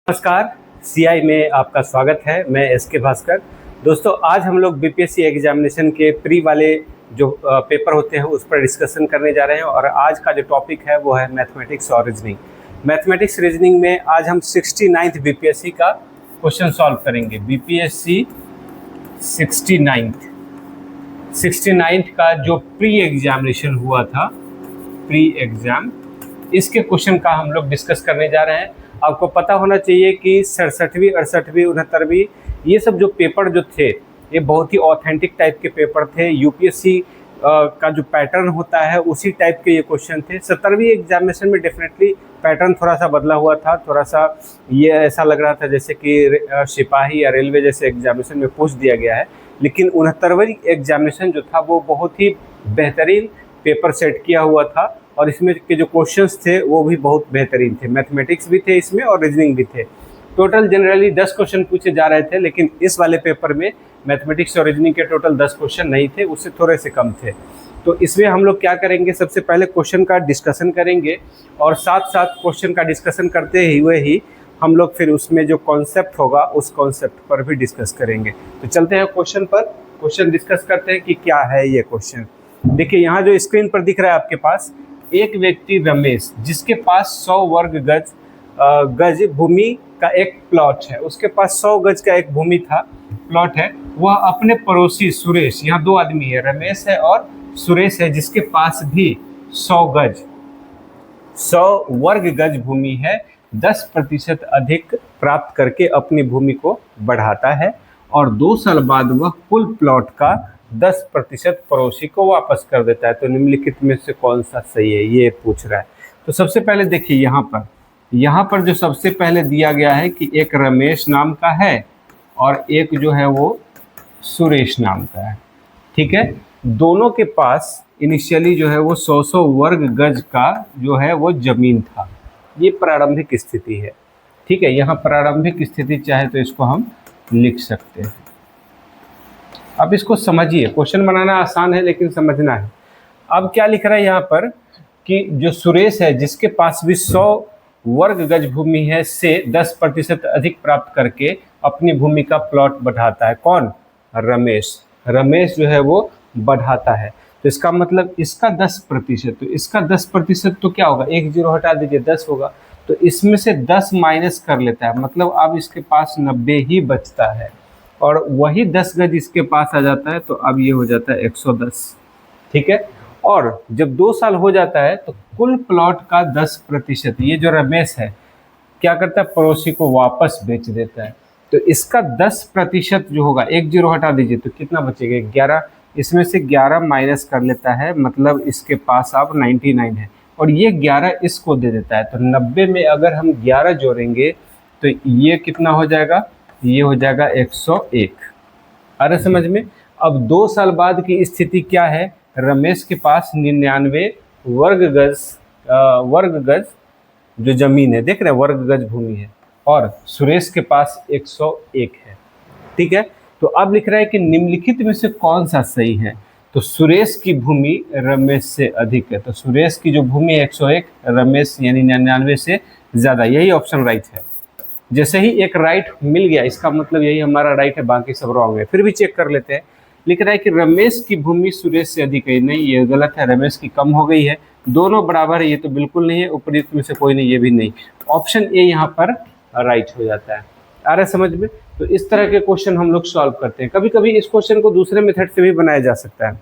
नमस्कार। सीआई में आपका स्वागत है। मैं एस के भास्कर। दोस्तों, आज हम लोग बीपीएससी एग्जामिनेशन के प्री वाले जो पेपर होते हैं उस पर डिस्कशन करने जा रहे हैं और आज का जो टॉपिक है वो है मैथमेटिक्स और रीजनिंग। मैथमेटिक्स रीजनिंग में आज हम 69th बीपीएससी का क्वेश्चन सॉल्व करेंगे। बीपीएससी 69th का जो प्री एग्जामिनेशन हुआ था, प्री एग्जाम, इसके क्वेश्चन का हम लोग डिस्कस करने जा रहे हैं। आपको पता होना चाहिए कि 67वीं 68वीं 69वीं ये सब जो पेपर जो थे ये बहुत ही ऑथेंटिक टाइप के पेपर थे। यूपीएससी का जो पैटर्न होता है उसी टाइप के ये क्वेश्चन थे। 70वीं एग्जामिनेशन में डेफिनेटली पैटर्न थोड़ा सा बदला हुआ था, थोड़ा सा ये ऐसा लग रहा था जैसे कि सिपाही या रेलवे जैसे एग्जामिनेशन में पूछ दिया गया है। लेकिन 69वीं एग्जामिनेशन जो था वो बहुत ही बेहतरीन पेपर सेट किया हुआ था और इसमें के जो क्वेश्चंस थे वो भी बहुत बेहतरीन थे। मैथमेटिक्स भी थे इसमें और रीजनिंग भी थे। टोटल जनरली 10 क्वेश्चन पूछे जा रहे थे, लेकिन इस वाले पेपर में मैथमेटिक्स और रीजनिंग के टोटल 10 क्वेश्चन नहीं थे, उससे थोड़े से कम थे। तो इसमें हम लोग क्या करेंगे, सबसे पहले क्वेश्चन का डिस्कशन करेंगे और साथ साथ क्वेश्चन का डिस्कशन करते हुए ही हम लोग फिर उसमें जो कॉन्सेप्ट होगा उस कॉन्सेप्ट पर भी डिस्कस करेंगे। तो चलते हैं क्वेश्चन पर, क्वेश्चन डिस्कस करते हैं कि क्या है ये क्वेश्चन। देखिए, यहाँ जो स्क्रीन पर दिख रहा है आपके पास, एक व्यक्ति रमेश जिसके पास 100 वर्ग गज भूमि का एक प्लॉट है, उसके पास 100 गज का एक भूमि था, प्लॉट है। वह अपने पड़ोसी सुरेश, यहाँ दो आदमी है, रमेश है और सुरेश है, जिसके पास भी 100 वर्ग गज भूमि है, 10% अधिक प्राप्त करके अपनी भूमि को बढ़ाता है और 2 साल बाद वह कुल प्लॉट का 10% पड़ोसी को वापस कर देता है। तो निम्नलिखित में से कौन सा सही है, ये पूछ रहा है। तो सबसे पहले देखिए, यहाँ पर जो सबसे पहले दिया गया है कि एक रमेश नाम का है और एक जो है वो सुरेश नाम का है। ठीक है, दोनों के पास इनिशियली जो है वो 100 वर्ग गज का जो है वो जमीन था। ये प्रारंभिक स्थिति है। ठीक है, यहाँ प्रारंभिक स्थिति चाहे तो इसको हम लिख सकते हैं। अब इसको समझिए, क्वेश्चन बनाना आसान है लेकिन समझना है। अब क्या लिख रहा है यहाँ पर कि जो सुरेश है जिसके पास भी 100 वर्ग गज भूमि है से 10% अधिक प्राप्त करके अपनी भूमि का प्लॉट बढ़ाता है। कौन? रमेश। रमेश जो है वो बढ़ाता है। तो इसका मतलब इसका 10%, तो इसका 10% तो क्या होगा, एक जीरो हटा दीजिए, 10 होगा। तो इसमें से 10 माइनस कर लेता है, मतलब अब इसके पास 90 ही बचता है और वही 10 गज इसके पास आ जाता है। तो अब ये हो जाता है 110। ठीक है, और जब 2 साल हो जाता है तो कुल प्लॉट का 10%, ये जो रमेश है क्या करता है, पड़ोसी को वापस बेच देता है। तो इसका 10% जो होगा, एक जीरो हटा दीजिए तो कितना बचेगा, 11। इसमें से 11 माइनस कर लेता है, मतलब इसके पास अब 99 है और ये 11 इसको दे देता है। तो 90 में अगर हम 11 जोड़ेंगे तो ये कितना हो जाएगा, ये हो जाएगा 101। अरे समझ में। अब 2 साल बाद की स्थिति क्या है, रमेश के पास 99 वर्ग गज जो जमीन है, देख रहे हैं, वर्ग गज भूमि है, और सुरेश के पास 101 है। ठीक है, तो अब लिख रहा है कि निम्नलिखित में से कौन सा सही है। तो सुरेश की भूमि रमेश से अधिक है। तो सुरेश की जो भूमि 101, रमेश यानी 99 से ज़्यादा, यही ऑप्शन राइट है। जैसे ही एक राइट मिल गया, इसका मतलब यही हमारा राइट है, बाकी सब रॉन्ग है। फिर भी चेक कर लेते हैं। लिख रहा है कि रमेश की भूमि सुरेश से अधिक है। नहीं, ये गलत है, रमेश की कम हो गई है। दोनों बराबर है, ये तो बिल्कुल नहीं है। उपयुक्त में से कोई नहीं, ये भी नहीं। ऑप्शन ए यहाँ पर राइट हो जाता है। आ रहा है समझ में। तो इस तरह के क्वेश्चन हम लोग सॉल्व करते हैं। कभी कभी इस क्वेश्चन को दूसरे मेथड से भी बनाया जा सकता है।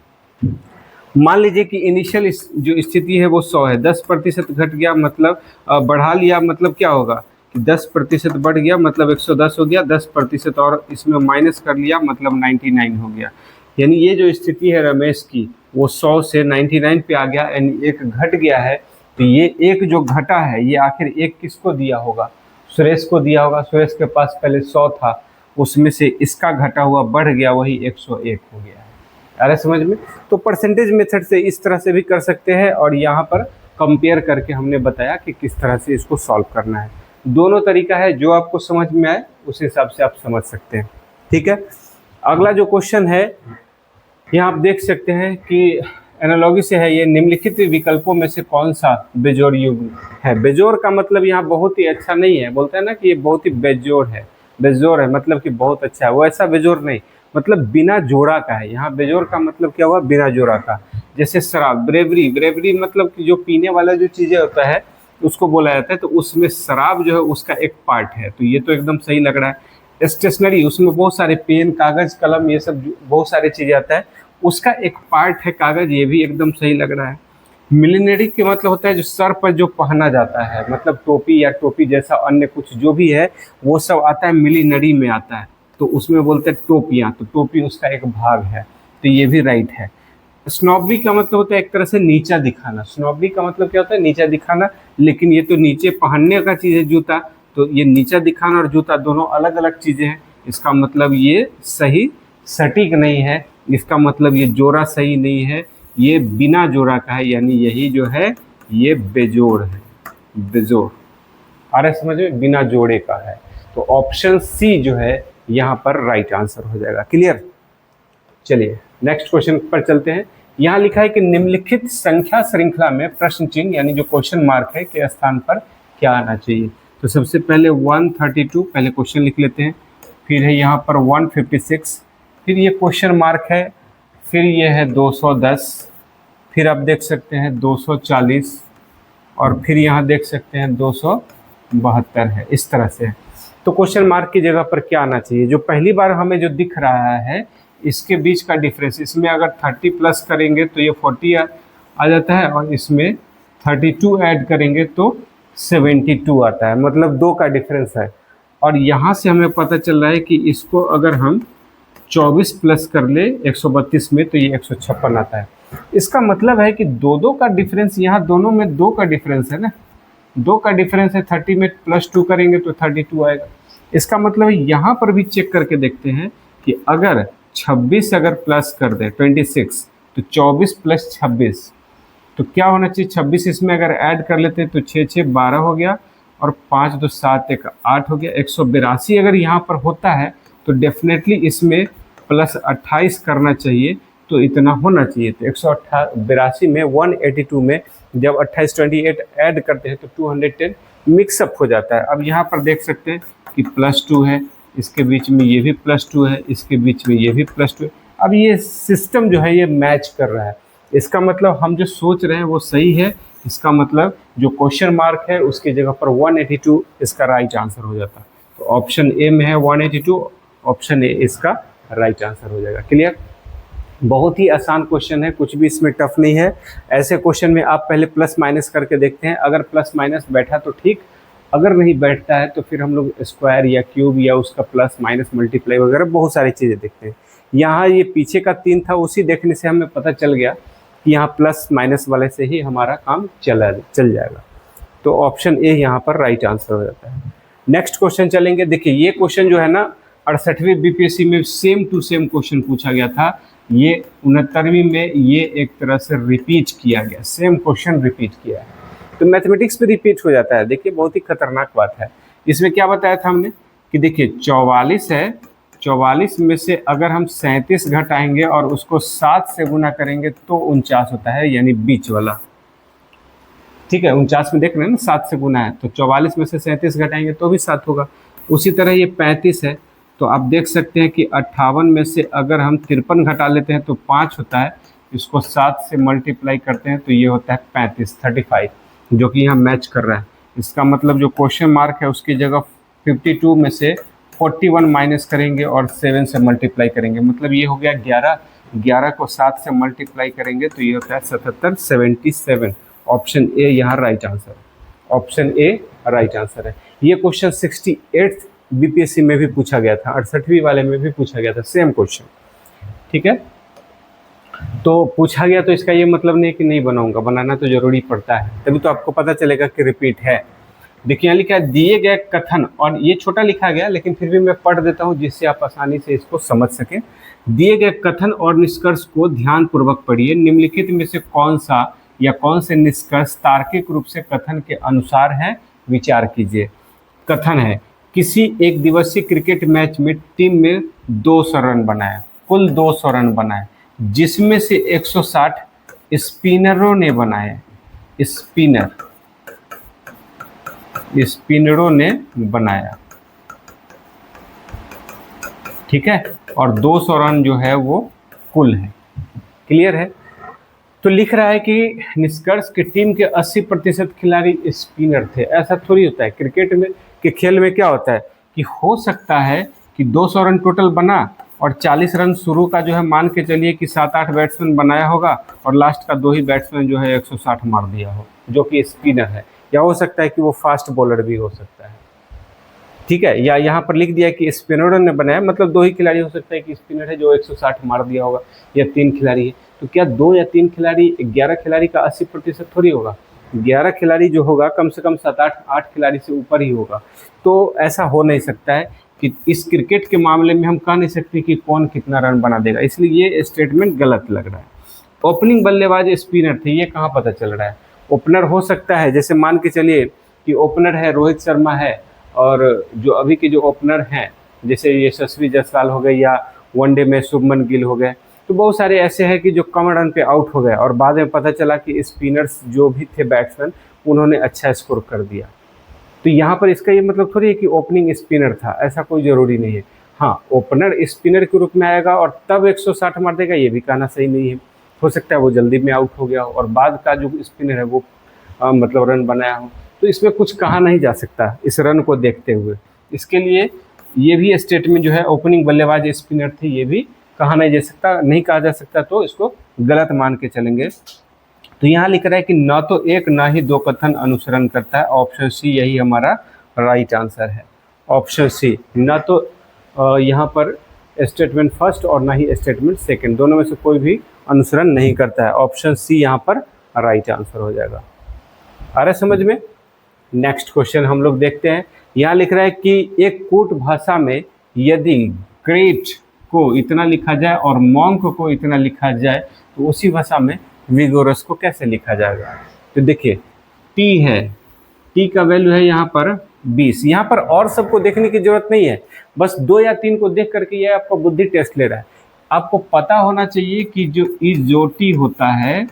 मान लीजिए कि इनिशियल जो स्थिति है वो 100 है, 10% घट गया, मतलब बढ़ा लिया, मतलब क्या होगा कि 10% बढ़ गया, मतलब 110 हो गया। 10% और इसमें माइनस कर लिया, मतलब 99 हो गया। यानी ये जो स्थिति है रमेश की, वो 100 से 99 पे आ गया, यानी एक घट गया है। तो ये एक जो घटा है, ये आखिर एक किसको दिया होगा, सुरेश को दिया होगा। सुरेश के पास पहले 100 था, उसमें से इसका घटा हुआ बढ़ गया, वही 101 हो गया है। अरे समझ में। तो परसेंटेज मेथड से इस तरह से भी कर सकते हैं और यहाँ पर कंपेयर करके हमने बताया कि किस तरह से इसको सॉल्व करना है। दोनों तरीका है, जो आपको समझ में आए उस हिसाब से आप समझ सकते हैं। ठीक है, अगला जो क्वेश्चन है, यहाँ आप देख सकते हैं कि एनालॉगी से है ये, निम्नलिखित विकल्पों में से कौन सा बेजोड़ युग्म है। बेजोड़ का मतलब यहाँ बहुत ही अच्छा नहीं है, बोलते हैं ना कि ये बहुत ही बेजोड़ है। बेजोड़ है मतलब कि बहुत अच्छा है, वो ऐसा बेजोड़ नहीं, मतलब बिना जोड़ा का है। यहाँ बेजोड़ का मतलब क्या हुआ, बिना जोड़ा का। जैसे शराब, ब्रेवरी, ब्रेवरी मतलब कि जो पीने वाला जो चीजें होता है उसको बोला जाता है, तो उसमें शराब जो है उसका एक पार्ट है, तो ये तो एकदम सही लग रहा है। स्टेशनरी, उसमें बहुत सारे पेन, कागज, कलम, ये सब बहुत सारे चीजें आता है, उसका एक पार्ट है कागज, ये भी एकदम सही लग रहा है। मिलिनरी के मतलब होता है जो सर पर जो पहना जाता है, मतलब टोपी या टोपी जैसा अन्य कुछ जो भी है वो सब आता है मिलिनरी में आता है, तो उसमें बोलते हैं टोपियाँ, तो टोपी उसका एक भाग है, तो ये भी राइट है। स्नॉबरी का मतलब होता है एक तरह से नीचा दिखाना। स्नॉबरी का मतलब क्या होता है, नीचा दिखाना, लेकिन ये तो नीचे पहनने का चीज़ है जूता, तो ये नीचा दिखाना और जूता दोनों अलग अलग चीज़ें हैं, इसका मतलब ये सही सटीक नहीं है, इसका मतलब ये जोड़ा सही नहीं है, ये बिना जोड़ा का है, यानी यही जो है ये बेजोड़ है, बेजोड़। आ रहा है समझ में, बिना जोड़े का है, तो ऑप्शन सी जो है यहाँ पर राइट आंसर हो जाएगा। क्लियर। चलिए नेक्स्ट क्वेश्चन पर चलते हैं। यहाँ लिखा है कि निम्नलिखित संख्या श्रृंखला में प्रश्न चिन्ह यानी जो क्वेश्चन मार्क है के स्थान पर क्या आना चाहिए। तो सबसे पहले 132 पहले क्वेश्चन लिख लेते हैं, फिर है यहाँ पर 156, फिर ये क्वेश्चन मार्क है, फिर ये है 210, फिर आप देख सकते हैं 240, और फिर यहाँ देख सकते हैं 272 है, इस तरह से। तो क्वेश्चन मार्क की जगह पर क्या आना चाहिए, जो पहली बार हमें जो दिख रहा है इसके बीच का डिफरेंस, इसमें अगर 30 प्लस करेंगे तो ये 40 आ जाता है, और इसमें 32 ऐड करेंगे तो 72 आता है, मतलब 2 का डिफरेंस है। और यहाँ से हमें पता चल रहा है कि इसको अगर हम 24 प्लस कर ले 132 में तो ये 156 आता है। इसका मतलब है कि 2 का डिफरेंस, यहाँ दोनों में 2 का डिफरेंस है ना, 2 का डिफरेंस है, 30 में +2 करेंगे तो 32 आएगा। इसका मतलब यहाँ पर भी चेक करके देखते हैं कि अगर 26 अगर प्लस कर दे 26, तो 24 + 26 तो क्या होना चाहिए, 26 इसमें अगर ऐड कर लेते हैं तो 6 6 12 हो गया, और 5 2 7 1 8 हो गया। 182 अगर यहाँ पर होता है तो डेफिनेटली इसमें +28 करना चाहिए, तो इतना होना चाहिए। तो 182 में 182 में जब 28 28 ऐड करते हैं तो 210 मिक्सअप हो जाता है। अब यहाँ पर देख सकते हैं कि +2 है, इसके बीच में ये भी +2 है, इसके बीच में ये भी +2 है। अब ये सिस्टम जो है ये मैच कर रहा है, इसका मतलब हम जो सोच रहे हैं वो सही है, इसका मतलब जो क्वेश्चन मार्क है उसकी जगह पर 182 इसका राइट आंसर हो जाता है। तो ऑप्शन ए में है 182, ऑप्शन ए इसका राइट आंसर हो जाएगा। क्लियर। बहुत ही आसान क्वेश्चन है, कुछ भी इसमें टफ नहीं है। ऐसे क्वेश्चन में आप पहले प्लस माइनस करके देखते हैं, अगर प्लस माइनस बैठा तो ठीक, अगर नहीं बैठता है तो फिर हम लोग स्क्वायर या क्यूब या उसका प्लस माइनस मल्टीप्लाई वगैरह बहुत सारी चीज़ें देखते हैं। यहाँ ये पीछे का 3 था, उसी देखने से हमें पता चल गया कि यहाँ प्लस माइनस वाले से ही हमारा काम चल जाएगा। तो ऑप्शन ए यहाँ पर राइट आंसर हो जाता है। नेक्स्ट क्वेश्चन चलेंगे। देखिए ये क्वेश्चन जो है ना 68वीं बीपीएससी में सेम टू सेम क्वेश्चन पूछा गया था, ये 69वीं में ये एक तरह से रिपीट किया गया, सेम क्वेश्चन रिपीट किया है। तो मैथमेटिक्स में रिपीट हो जाता है, देखिए बहुत ही खतरनाक बात है। इसमें क्या बताया था हमने कि देखिए 44 है, 44 में से अगर हम 37 घटाएंगे और उसको 7 से गुना करेंगे तो 49 होता है, यानी बीच वाला। ठीक है, 49 में देख रहे हैं ना 7 से गुना है, तो 44 में से 37 घटाएंगे तो भी 7 होगा। उसी तरह ये 35 है, तो आप देख सकते हैं कि 58 में से अगर हम 53 घटा लेते हैं तो 5 होता है, इसको 7 से मल्टीप्लाई करते हैं तो ये होता है 35, जो कि यहाँ मैच कर रहा है। इसका मतलब जो क्वेश्चन मार्क है उसकी जगह 52 में से 41 माइनस करेंगे और 7 से मल्टीप्लाई करेंगे, मतलब ये हो गया 11, 11 को 7 से मल्टीप्लाई करेंगे तो ये होता है 77, 77। ऑप्शन ए यहाँ राइट आंसर है, ऑप्शन ए राइट आंसर है। ये क्वेश्चन 68 बीपीएससी में भी पूछा गया था, 68वीं वाले में भी पूछा गया था सेम क्वेश्चन। ठीक है, तो पूछा गया तो इसका ये मतलब नहीं कि नहीं बनाऊंगा, बनाना तो जरूरी पड़ता है, तभी तो आपको पता चलेगा कि रिपीट है। देखिए यहाँ लिखा है दिए गए कथन, और ये छोटा लिखा गया लेकिन फिर भी मैं पढ़ देता हूँ जिससे आप आसानी से इसको समझ सकें। दिए गए कथन और निष्कर्ष को ध्यानपूर्वक पढ़िए, निम्नलिखित में से कौन सा या कौन से निष्कर्ष तार्किक रूप से कथन के अनुसार है, विचार कीजिए। कथन है किसी एक दिवसीय क्रिकेट मैच में टीम में 200 रन बनाए, कुल 200 रन बनाए, जिसमें से 160 स्पिनरों ने बनाया, स्पिनरों ने बनाया, ठीक है। और 200 रन जो है वो कुल है। क्लियर है। तो लिख रहा है कि निष्कर्ष की टीम के 80% खिलाड़ी स्पिनर थे। ऐसा थोड़ी होता है क्रिकेट में के खेल में। क्या होता है कि हो सकता है कि 200 रन टोटल बना और 40 रन शुरू का जो है मान के चलिए कि 7-8 बैट्समैन बनाया होगा और लास्ट का 2 ही बैट्समैन जो है 160 मार दिया हो, जो कि स्पिनर है। या हो सकता है कि वो फास्ट बॉलर भी हो सकता है, ठीक है। या यहाँ पर लिख दिया कि स्पिनरों ने बनाया, मतलब 2 ही खिलाड़ी हो सकता है कि स्पिनर है जो 160 मार दिया होगा, या 3 खिलाड़ी है। तो क्या 2 या 3 खिलाड़ी 11 खिलाड़ी का 80% थोड़ी होगा। 11 खिलाड़ी जो होगा कम से कम 7-8 खिलाड़ी से ऊपर ही होगा। तो ऐसा हो नहीं सकता है कि इस क्रिकेट के मामले में हम कह नहीं सकते कि कौन कितना रन बना देगा, इसलिए ये स्टेटमेंट गलत लग रहा है। ओपनिंग बल्लेबाज स्पिनर थे, ये कहाँ पता चल रहा है। ओपनर हो सकता है, जैसे मान के चलिए कि ओपनर है रोहित शर्मा है, और जो अभी के जो ओपनर हैं जैसे यशस्वी जायसवाल हो गए, या वनडे में शुभमन गिल हो गए, तो बहुत सारे ऐसे हैं कि जो कम रन पे आउट हो गए और बाद में पता चला कि स्पिनर्स जो भी थे बैट्समैन उन्होंने अच्छा स्कोर कर दिया। तो यहाँ पर इसका ये मतलब थोड़ी है कि ओपनिंग स्पिनर था, ऐसा कोई ज़रूरी नहीं है। हाँ, ओपनर स्पिनर के रूप में आएगा और तब 160 मार देगा, ये भी कहना सही नहीं है। हो सकता है वो जल्दी में आउट हो गया हो और बाद का जो स्पिनर है वो मतलब रन बनाया हो। तो इसमें कुछ कहा नहीं जा सकता इस रन को देखते हुए। इसके लिए ये भी स्टेटमेंट जो है ओपनिंग बल्लेबाज स्पिनर थे, ये भी कहा नहीं जा सकता, नहीं कहा जा सकता, तो इसको गलत मान के चलेंगे। तो यहाँ लिख रहा है कि न तो एक न ही दो कथन अनुसरण करता है। ऑप्शन सी यही हमारा राइट आंसर है। ऑप्शन सी, न तो यहाँ पर स्टेटमेंट फर्स्ट और ना ही स्टेटमेंट सेकंड, दोनों में से कोई भी अनुसरण नहीं करता है। ऑप्शन सी यहाँ पर राइट आंसर हो जाएगा। आ रहा समझ में। नेक्स्ट क्वेश्चन हम लोग देखते हैं। यहाँ लिख रहा है कि एक कूट भाषा में यदि ग्रेट को इतना लिखा जाए और मॉन्क को इतना लिखा जाए तो उसी भाषा में विगोरस को कैसे लिखा जाएगा। तो देखिए टी है, टी का वैल्यू है यहाँ पर 20। यहाँ पर और सबको देखने की जरूरत नहीं है, बस 2 या 3 को देख करके ये आपका बुद्धि टेस्ट ले रहा है। आपको पता होना चाहिए कि जो टी होता है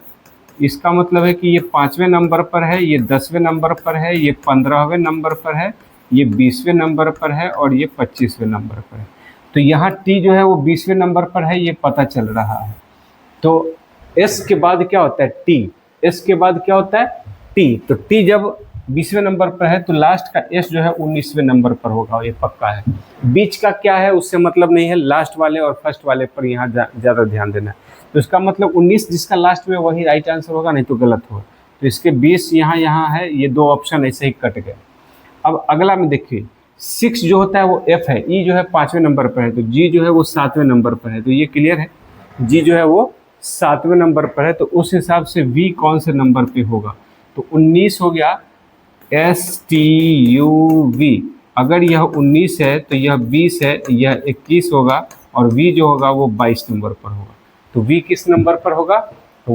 इसका मतलब है कि ये 5वें नंबर पर है, ये 10वें नंबर पर है, ये 15वें नंबर पर है, ये 20वें नंबर पर है और ये 25वें नंबर पर है। तो यहाँ टी जो है वो 20वें नंबर पर है, ये पता चल रहा है। तो एस के बाद क्या होता है टी, एस के बाद क्या होता है टी। तो टी जब 20वें नंबर पर है तो लास्ट का एस जो है 19वें नंबर पर होगा, ये पक्का है। बीच का क्या है उससे मतलब नहीं है, लास्ट वाले और फर्स्ट वाले पर यहाँ ज़्यादा ध्यान देना है। तो इसका मतलब 19 जिसका लास्ट में वही राइट आंसर होगा, नहीं तो गलत होगा। तो इसके 20 यहाँ है, ये 2 ऑप्शन ऐसे ही कट गए। अब अगला में देखिए 6 जो होता है वो एफ है, ई जो है 5वें नंबर पर है, तो जी जो है वो 7वें नंबर पर है। तो ये क्लियर है, जी जो है वो 7वें नंबर पर है। तो उस हिसाब से वी कौन से नंबर पे होगा, तो 19 हो गया STUV। अगर यह 19 है तो यह 20 है, यह 21 होगा और V जो होगा वो 22 नंबर पर होगा। तो V किस नंबर पर होगा, तो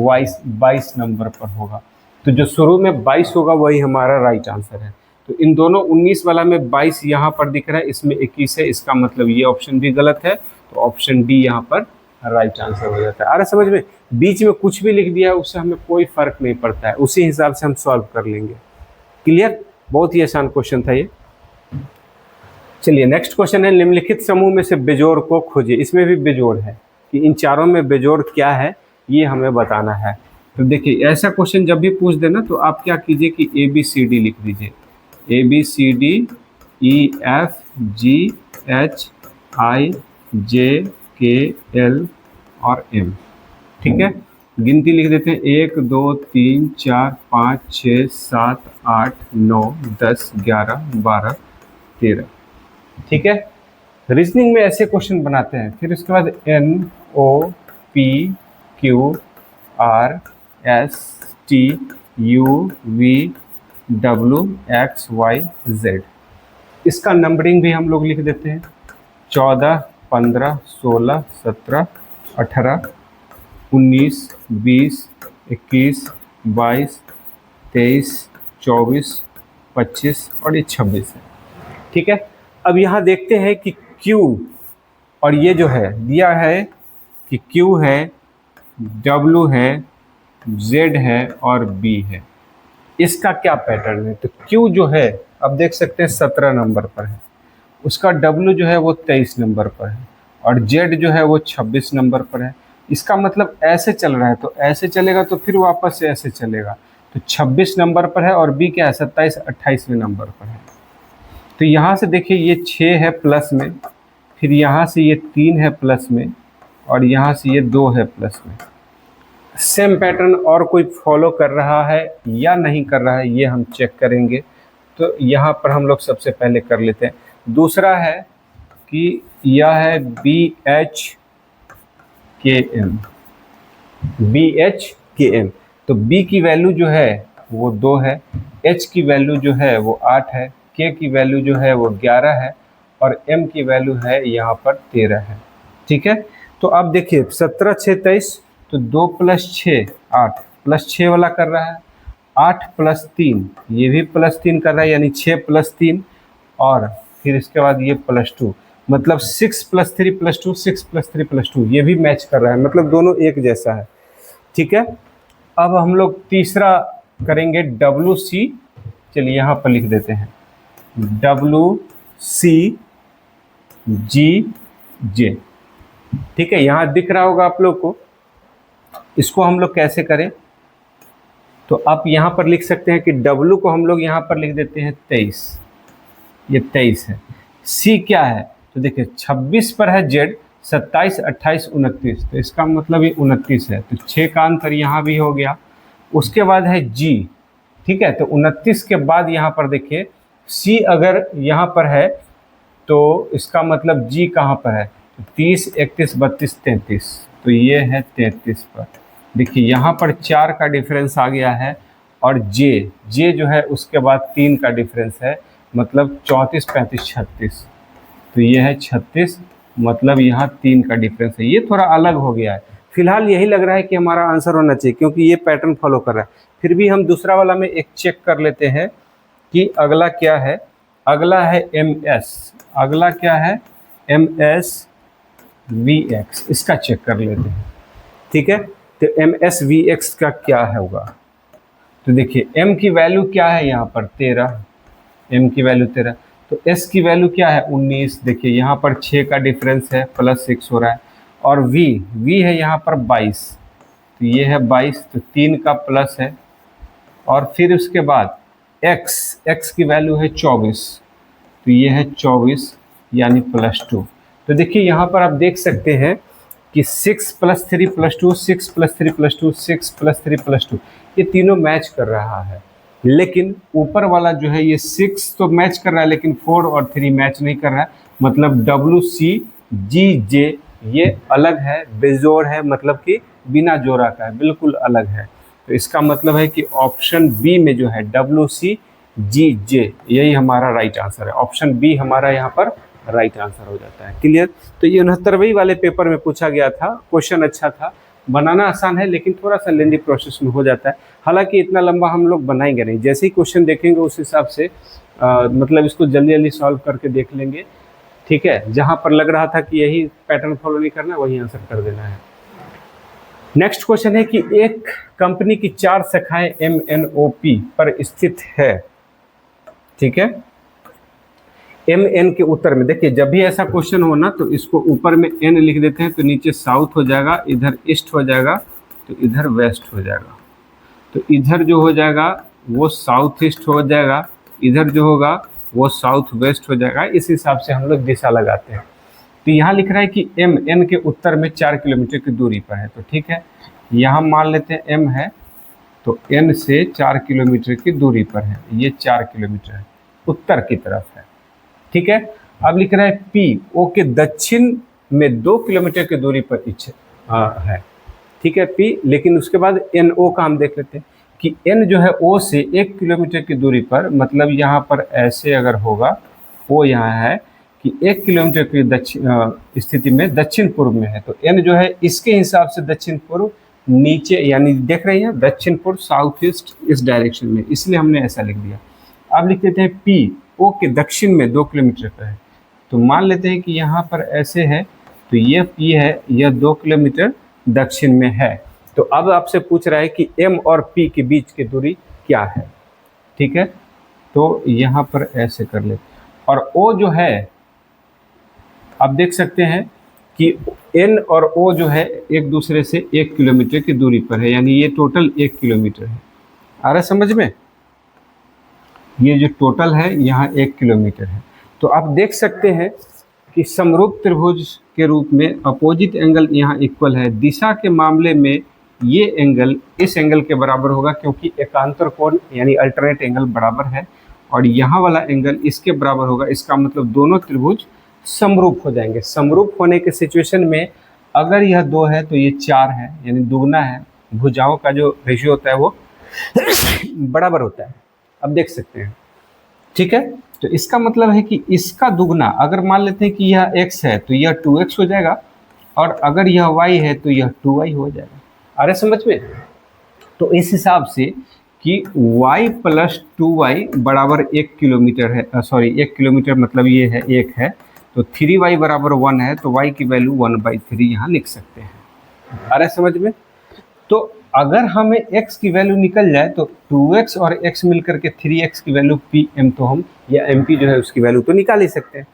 22 नंबर पर होगा। तो जो शुरू में 22 होगा वही हमारा राइट आंसर है। तो इन दोनों 19 वाला में 22 यहाँ पर दिख रहा है, इसमें 21 है, इसका मतलब ये ऑप्शन भी गलत है। तो ऑप्शन डी यहाँ पर राइट आंसर हो जाता है। आ रहा समझ में। बीच में कुछ भी लिख दिया है उससे हमें कोई फर्क नहीं पड़ता है, उसी हिसाब से हम सॉल्व कर लेंगे। क्लियर, बहुत ही आसान क्वेश्चन था ये। चलिए नेक्स्ट क्वेश्चन है, निम्नलिखित समूह में से बेजोड़ को खोजिए। इसमें भी बेजोड़ है कि इन चारों में बेजोड़ क्या है ये हमें बताना है। तो देखिए ऐसा क्वेश्चन जब भी पूछ देना तो आप क्या कीजिए कि ABCD लिख दीजिए, ABCD EFGHIJKL और M, ठीक है। गिनती लिख देते हैं 1 2 3 4 5 6 7 8 9 10 11 12 13, ठीक है। रीजनिंग में ऐसे क्वेश्चन बनाते हैं। फिर उसके बाद NOPQRSTUVWXYZ, इसका नंबरिंग भी हम लोग लिख देते हैं 14 15 16 17 18 19 20 21 22 23 24 25 और ये 26 है, ठीक है। अब यहाँ देखते हैं कि Q और ये जो है दिया है कि Q है, W है, Z है और B है। इसका क्या पैटर्न है? तो Q जो है अब देख सकते हैं 17 नंबर पर है, उसका W जो है वो 23 नंबर पर है, और Z जो है वो 26 नंबर पर है। इसका मतलब ऐसे चल रहा है, तो ऐसे चलेगा तो फिर वापस से ऐसे चलेगा। तो 26 नंबर पर है और B क्या है 27 28वें नंबर पर है। तो यहाँ से देखिए ये 6 है प्लस में, फिर यहाँ से ये 3 है प्लस में, और यहाँ से ये 2 है प्लस में। सेम पैटर्न और कोई फॉलो कर रहा है या नहीं कर रहा है ये हम चेक करेंगे। तो यहाँ पर हम लोग सबसे पहले कर लेते हैं। दूसरा है कि यह है BH KM। तो B की वैल्यू जो है वो 2 है, H की वैल्यू जो है वो 8 है, K की वैल्यू जो है वो 11 है, और M की वैल्यू है यहाँ पर 13 है। ठीक है, तो अब देखिए 17 6 23, तो 2 + 6 8, +6 वाला कर रहा है, 8 + 3 ये भी +3 कर रहा है, यानी 6 + 3, और फिर इसके बाद ये +2, मतलब 6 + 3 + 2 6 + 3 + 2 ये भी मैच कर रहा है, मतलब दोनों एक जैसा है। ठीक है, अब हम लोग तीसरा करेंगे WC। चलिए यहाँ पर लिख देते हैं WCGJ। ठीक है, यहाँ दिख रहा होगा आप लोग को। इसको हम लोग कैसे करें? तो आप यहाँ पर लिख सकते हैं कि W को हम लोग यहाँ पर लिख देते हैं 23, ये 23 है। C क्या है? तो देखिए 26 पर है Z, 27 28 29, तो इसका मतलब ये 29 है, तो 6 का अंतर यहाँ भी हो गया। उसके बाद है G। ठीक है, तो 29 के बाद यहाँ पर देखिए C अगर यहाँ पर है तो इसका मतलब G कहाँ पर है? तो 30 31 32 33, तो ये है 33 पर। देखिए यहाँ पर 4 का डिफरेंस आ गया है, और J जो है उसके बाद 3 का डिफरेंस है, मतलब 34 35 36, तो ये है 36, मतलब यहाँ 3 का डिफरेंस है। ये थोड़ा अलग हो गया है, फिलहाल यही लग रहा है कि हमारा आंसर होना चाहिए क्योंकि ये पैटर्न फॉलो कर रहा है। फिर भी हम दूसरा वाला में एक चेक कर लेते हैं कि अगला क्या है। अगला है MS। अगला क्या है? MSVX। इसका चेक कर लेते हैं। ठीक है, तो MSVX का क्या होगा? तो देखिए M की वैल्यू क्या है यहाँ पर? 13, M की वैल्यू 13, तो S की वैल्यू क्या है? 19। देखिए यहाँ पर 6 का डिफरेंस है, +6 हो रहा है, और V है यहाँ पर 22, तो ये है 22, तो 3 का प्लस है, और फिर उसके बाद X की वैल्यू है 24, तो ये है 24 यानी +2। तो देखिए यहाँ पर आप देख सकते हैं कि 6 + 3 + 2 6 + 3 + 2 6 + 3 + 2 ये तीनों मैच कर रहा है, लेकिन ऊपर वाला जो है ये 6 तो मैच कर रहा है, लेकिन 4 और 3 मैच नहीं कर रहा है। मतलब WCGJ ये अलग है, बेजोड़ है, मतलब कि बिना जोड़ा का है, बिल्कुल अलग है। तो इसका मतलब है कि ऑप्शन बी में जो है WCGJ यही हमारा राइट आंसर है। ऑप्शन बी हमारा यहाँ पर राइट आंसर हो जाता है। क्लियर? तो ये 69वें वाले पेपर में पूछा गया था, क्वेश्चन अच्छा था, बनाना आसान है लेकिन थोड़ा सा लेंदी प्रोसेस में हो जाता है। हालांकि इतना लंबा हम लोग बनाएंगे नहीं, जैसे ही क्वेश्चन देखेंगे उस हिसाब से मतलब इसको जल्दी जल्दी सॉल्व करके देख लेंगे। ठीक है, जहाँ पर लग रहा था कि यही पैटर्न फॉलो नहीं करना वही आंसर कर देना है। नेक्स्ट क्वेश्चन है कि एक कंपनी की 4 शाखाएं MNOP पर स्थित है। ठीक है, MN के उत्तर में देखिए जब भी ऐसा क्वेश्चन हो ना तो इसको ऊपर में N लिख देते हैं, तो नीचे साउथ हो जाएगा, इधर ईस्ट हो जाएगा, तो इधर वेस्ट हो जाएगा, तो इधर जो हो जाएगा वो साउथ ईस्ट हो जाएगा, इधर जो होगा वो साउथ वेस्ट हो जाएगा। इस हिसाब से हम लोग दिशा लगाते हैं। तो यहाँ लिख रहा है कि MN के उत्तर में 4 किलोमीटर की दूरी पर है, तो ठीक है, यहाँ मान लेते हैं M है, तो N से 4 किलोमीटर की दूरी पर है, ये 4 किलोमीटर है, उत्तर की तरफ है। ठीक है, अब लिख रहा है PO के दक्षिण में 2 किलोमीटर की दूरी पर है। ठीक है, P, लेकिन उसके बाद NO का हम देख लेते हैं कि N जो है O से 1 किलोमीटर की दूरी पर, मतलब यहाँ पर ऐसे अगर होगा, O यहाँ है कि 1 किलोमीटर की दक्षिण स्थिति में दक्षिण पूर्व में है, तो N जो है इसके हिसाब से दक्षिण पूर्व नीचे, यानी देख रही हैं दक्षिण पूर्व साउथ ईस्ट इस डायरेक्शन में, इसलिए हमने ऐसा लिख दिया। अब लिख देते हैं PO के दक्षिण में 2 किलोमीटर पर है, तो मान लेते हैं कि यहाँ पर ऐसे है, तो ये P है, यह 2 किलोमीटर दक्षिण में है, तो अब आपसे पूछ रहा है कि M और P के बीच की दूरी क्या है। ठीक है, तो यहाँ पर ऐसे कर ले, और O जो है आप देख सकते हैं कि N और O जो है एक दूसरे से 1 किलोमीटर की दूरी पर है, यानी ये टोटल 1 किलोमीटर है। आ रहा समझ में? ये जो टोटल है यहाँ 1 किलोमीटर है। तो आप देख सकते हैं कि समरूप त्रिभुज के रूप में अपोजिट एंगल यहाँ इक्वल है। दिशा के मामले में ये एंगल इस एंगल के बराबर होगा, क्योंकि एकांतर कोण यानी अल्टरनेट एंगल बराबर है, और यहाँ वाला एंगल इसके बराबर होगा। इसका मतलब दोनों त्रिभुज समरूप हो जाएंगे। समरूप होने के सिचुएशन में अगर यह 2 है तो ये 4 है, यानी दुगना है। भुजाओं का जो रेशियो होता है वो बराबर होता है, अब देख सकते हैं। ठीक है, तो इसका मतलब है कि इसका दुगना, अगर मान लेते हैं कि यह x है तो यह 2x हो जाएगा, और अगर यह y है तो यह 2y हो जाएगा। आ रहे समझ में? तो इस हिसाब से कि y प्लस 2y बराबर 1 किलोमीटर है, सॉरी 1 किलोमीटर मतलब ये है 1 है, तो 3y बराबर 1 है, तो y की वैल्यू 1/3 यहाँ लिख सकते हैं। आ रहे समझ में? तो अगर हमें x की वैल्यू निकल जाए तो 2x और x मिलकर के 3x की वैल्यू pm, तो हम या mp जो है उसकी वैल्यू तो निकाल ही सकते हैं।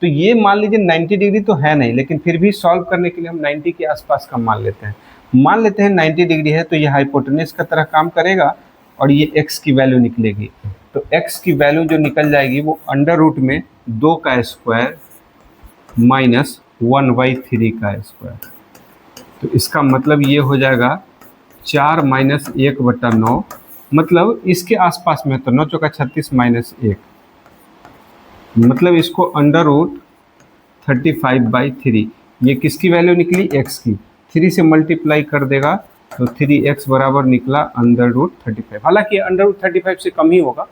तो ये मान लीजिए 90 डिग्री तो है नहीं, लेकिन फिर भी सॉल्व करने के लिए हम 90 के आसपास का मान लेते हैं। मान लेते हैं 90 डिग्री है, तो ये हाइपोटेनस का तरह काम करेगा और ये x की वैल्यू निकलेगी। तो x की वैल्यू जो निकल जाएगी वो अंडर रूट में 2 का स्क्वायर माइनस 1/3 का स्क्वायर। तो इसका मतलब ये हो जाएगा 4 माइनस 1/9, मतलब इसके आसपास में, तो 9 चौका 36 माइनस 1, मतलब इसको अंडर रूट 35/3। ये किसकी वैल्यू निकली? x की। 3 से मल्टीप्लाई कर देगा तो 3x बराबर निकला अंडर रूट 35। हालांकि अंडर रूट 35 से कम ही होगा,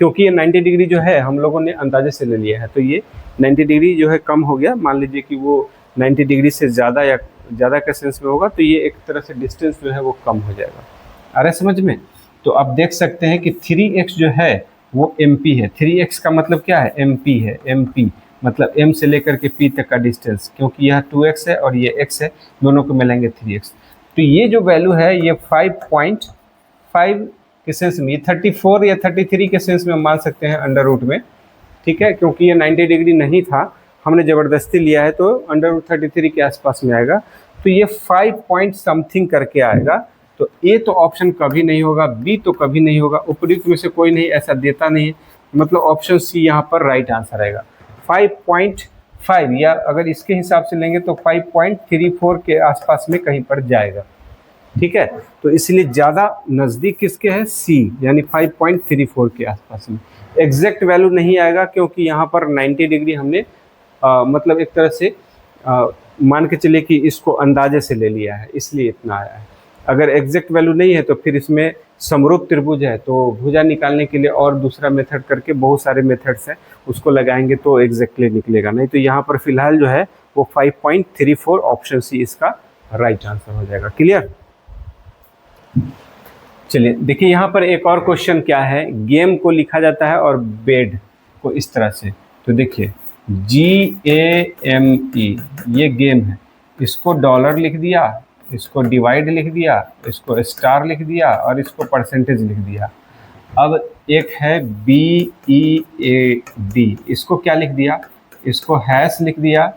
क्योंकि ये 90 डिग्री जो है हम लोगों ने अंदाजे से ले लिया है, तो ये 90 डिग्री जो है कम हो गया। मान लीजिए कि वो 90 डिग्री से ज़्यादा या ज़्यादा के सेंस में होगा, तो ये एक तरह से डिस्टेंस जो है वो कम हो जाएगा। आ रहा है समझ में? तो आप देख सकते हैं कि 3x जो है वो MP है। 3x का मतलब क्या है? MP है। MP मतलब M से लेकर के P तक का डिस्टेंस, क्योंकि यह 2x है और ये x है, दोनों को मिलाएंगे 3x। तो ये जो वैल्यू है ये 5.5 के सेंस में, 34 या 33 के सेंस में मान सकते हैं अंडर रूट में। ठीक है, क्योंकि ये 90 डिग्री नहीं था, हमने ज़बरदस्ती लिया है, तो अंडर रूट 33 के आसपास में आएगा। तो ये 5 पॉइंट समथिंग करके आएगा। तो ए तो ऑप्शन कभी नहीं होगा, बी तो कभी नहीं होगा, उपयुक्त में से कोई नहीं, ऐसा देता नहीं है, मतलब ऑप्शन सी यहाँ पर राइट आंसर आएगा। 5.5, या अगर इसके हिसाब से लेंगे तो 5.34 के आसपास में कहीं पर जाएगा। ठीक है, तो इसलिए ज़्यादा नज़दीक किसके है? सी, यानी 5.34 के आसपास में। एग्जैक्ट वैल्यू नहीं आएगा, क्योंकि यहाँ पर 90 डिग्री हमने मतलब एक तरह से मान के चले कि इसको अंदाजे से ले लिया है, इसलिए इतना आया है। अगर एग्जैक्ट वैल्यू नहीं है तो फिर इसमें समरूप त्रिभुज है, तो भुजा निकालने के लिए और दूसरा मेथड करके, बहुत सारे मेथड्स हैं, उसको लगाएंगे तो एग्जैक्टली निकलेगा। नहीं तो यहाँ पर फिलहाल जो है वो 5.34, ऑप्शन सी इसका राइट आंसर हो जाएगा। क्लियर? चलिए देखिए, यहाँ पर एक और क्वेश्चन क्या है। गेम को लिखा जाता है और बेड को इस तरह से, तो देखिए GAME ये गेम है, इसको डॉलर लिख दिया, इसको डिवाइड लिख दिया, इसको स्टार लिख दिया और इसको परसेंटेज लिख दिया। अब एक है BEAD, इसको क्या लिख दिया? इसको हैश लिख दिया,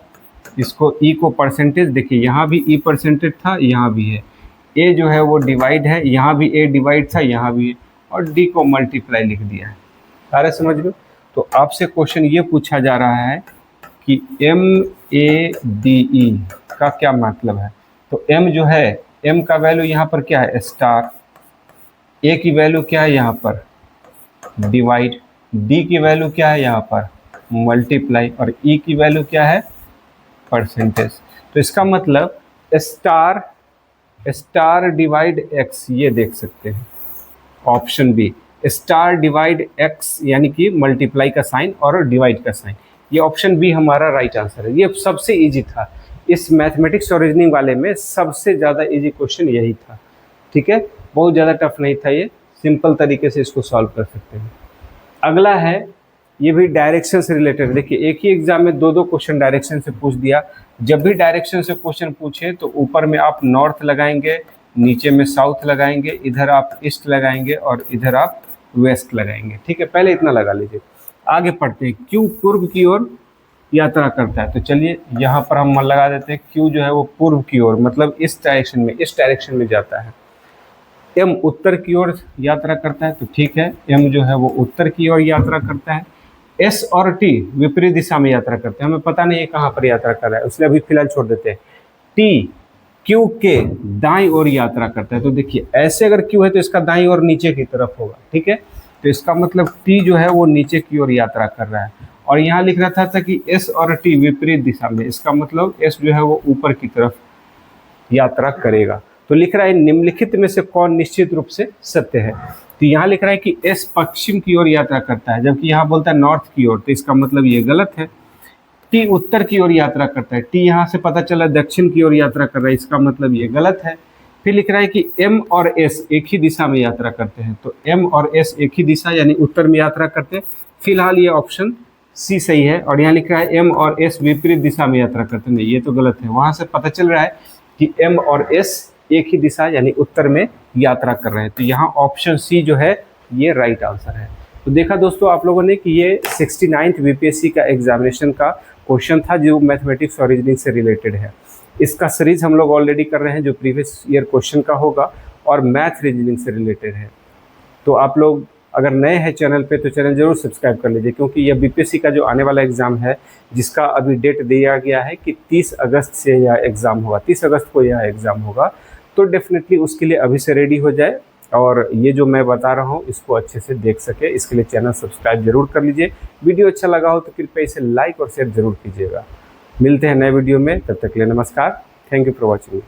इसको E को परसेंटेज, देखिए यहाँ भी E परसेंटेज था, यहाँ भी है। A जो है वो डिवाइड है, यहाँ भी A डिवाइड था, यहाँ भी है, और D को मल्टीप्लाई लिख दिया है। सारे समझ लो। तो आपसे क्वेश्चन ये पूछा जा रहा है कि MADE का क्या मतलब है। तो M जो है, M का वैल्यू यहाँ पर क्या है? स्टार। A की वैल्यू क्या है यहाँ पर? डिवाइड। D की वैल्यू क्या है यहाँ पर? मल्टीप्लाई। और E की वैल्यू क्या है? परसेंटेज। तो इसका मतलब स्टार डिवाइड x, ये देख सकते हैं option B, star divide x, यानी कि मल्टीप्लाई का साइन और डिवाइड का साइन। ये ऑप्शन बी हमारा राइट आंसर है। ये सबसे इजी था इस मैथमेटिक्स और रीजनिंग वाले में, सबसे ज़्यादा इजी क्वेश्चन यही था। ठीक है, बहुत ज़्यादा टफ नहीं था, ये सिंपल तरीके से इसको सॉल्व कर सकते हैं। अगला है, ये भी डायरेक्शन से रिलेटेड। देखिए एक ही एग्जाम में दो क्वेश्चन डायरेक्शन से पूछ दिया। जब भी डायरेक्शन से क्वेश्चन पूछे तो ऊपर में आप नॉर्थ लगाएंगे, नीचे में साउथ लगाएंगे, इधर आप ईस्ट लगाएंगे और इधर आप वेस्ट लगाएंगे। ठीक है, पहले इतना लगा लीजिए। आगे पढ़ते हैं, क्यू पूर्व की ओर यात्रा करता है। तो चलिए यहाँ पर हम लगा देते हैं, क्यू जो है वो पूर्व की ओर, मतलब इस डायरेक्शन में जाता है। एम उत्तर की ओर यात्रा करता है, तो ठीक है, एम जो है वो उत्तर की ओर यात्रा करता है। एस और टी विपरीत दिशा में यात्रा करते हैं, हमें पता नहीं है कहाँ पर यात्रा कर रहा है, इसलिए अभी फिलहाल छोड़ देते हैं। टी क्यू के दाईं ओर यात्रा करता है। तो देखिए ऐसे अगर क्यू है तो इसका दाईं ओर नीचे की तरफ होगा। ठीक है, तो इसका मतलब टी जो है वो नीचे की ओर यात्रा कर रहा है। और यहाँ लिख रहा था कि एस और टी विपरीत दिशा में, इसका मतलब एस जो है वो ऊपर की तरफ यात्रा करेगा। तो लिख रहा है निम्नलिखित में से कौन निश्चित रूप से सत्य है। तो यहाँ लिख रहा है कि एस पश्चिम की ओर यात्रा करता है, जबकि यहाँ बोलता है नॉर्थ की ओर, तो इसका मतलब ये गलत है। टी उत्तर की ओर यात्रा करता है, टी यहाँ से पता चला दक्षिण की ओर यात्रा कर रहा है, इसका मतलब ये गलत है। फिर लिख रहा है कि एम और एस एक ही दिशा में यात्रा करते हैं, तो एम और एस एक ही दिशा यानी उत्तर में यात्रा करते हैं। फिलहाल ये ऑप्शन सी सही है। और यहाँ लिख रहा है एम और एस विपरीत दिशा में यात्रा करते हैं, नहीं ये तो गलत है। वहाँ से पता चल रहा है कि एम और एस एक ही दिशा यानी उत्तर में यात्रा कर रहे हैं, तो यहाँ ऑप्शन सी जो है ये राइट आंसर है। तो देखा दोस्तों आप लोगों ने कि ये 69th बीपीएससी का एग्जामिनेशन का क्वेश्चन था जो मैथमेटिक्स और रीजनिंग से रिलेटेड है। इसका सीरीज हम लोग ऑलरेडी कर रहे हैं जो प्रीवियस ईयर क्वेश्चन का होगा और मैथ रीजनिंग से रिलेटेड है। तो आप लोग अगर नए हैं चैनल पे तो चैनल जरूर सब्सक्राइब कर लीजिए, क्योंकि यह बीपीएससी का जो आने वाला एग्ज़ाम है जिसका अभी डेट दिया गया है कि 30 अगस्त से यह एग्ज़ाम होगा, 30 अगस्त को यह एग्ज़ाम होगा। तो डेफिनेटली उसके लिए अभी से रेडी हो जाए और ये जो मैं बता रहा हूँ इसको अच्छे से देख सके, इसके लिए चैनल सब्सक्राइब जरूर कर लीजिए। वीडियो अच्छा लगा हो तो कृपया इसे लाइक और शेयर जरूर कीजिएगा। मिलते हैं नए वीडियो में, तब तक के लिए नमस्कार। Thank you for watching.